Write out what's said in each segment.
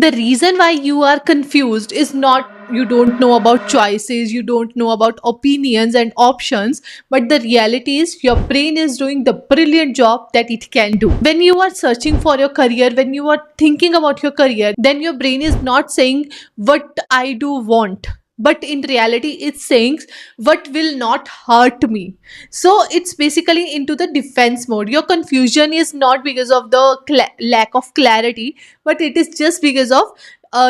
The reason why you are confused is not you don't know about choices, you don't know about opinions and options, but the reality is your brain is doing the brilliant job that it can do. When you are searching for your career, when you are thinking about your career, then your brain is not saying what I do want, but in reality it's saying what will not hurt me. So it's basically into the defense mode. Your confusion is not because of the lack of clarity, but it is just because of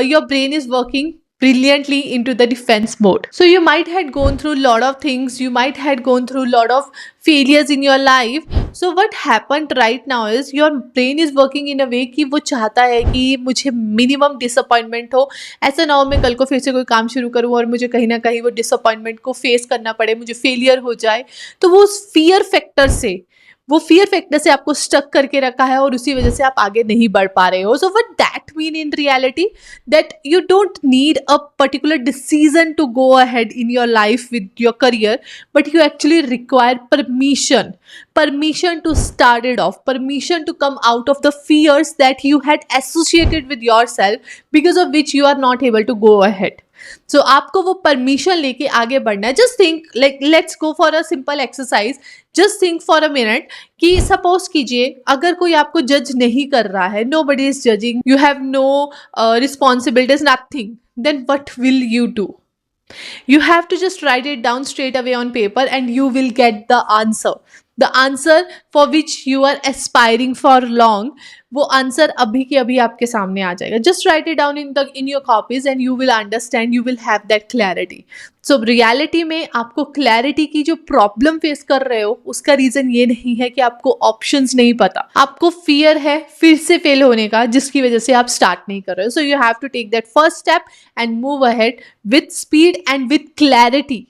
your brain is working brilliantly into the defense mode. So you might had gone through a lot of things, you might had gone through a lot of failures in your life. So what happened right now is your brain is working in a way कि वो चाहता है कि मुझे minimum disappointment हो, ऐसा ना हो मैं कल को फिर से कोई काम शुरू करूँ और मुझे कहीं ना कहीं वो डिसअपॉइंटमेंट को फेस करना पड़े, मुझे फेलियर हो जाए। तो वो उस फियर फैक्टर से आपको स्टक करके रखा है और उसी वजह से आप आगे नहीं बढ़ पा रहे हो। So what that mean in reality, that you don't need a particular decision to go ahead in your life with your career, but you actually require permission to start it off, permission to come out of the fears that you had associated with yourself, because of which you are not able to go ahead. So आपको वो permission लेके आगे बढ़ना है. Just think like let's go for a simple exercise. Just think for a minute कि suppose कीजिए अगर कोई आपको जज नहीं कर रहा है, nobody is judging, you have no responsibilities, nothing, then what will you do? You have to just write it down straight away on paper and you will get the answer for which you are aspiring for long. वो answer अभी के अभी आपके सामने आ जाएगा. Just write it down in your copies and you will understand, you will have that clarity. So reality में आपको clarity की जो problem face कर रहे हो उसका reason ये नहीं है कि आपको options नहीं पता, आपको fear है फिर से fail होने का जिसकी वजह से आप start नहीं कर रहे हो. So you have to take that first step and move ahead with speed and with clarity.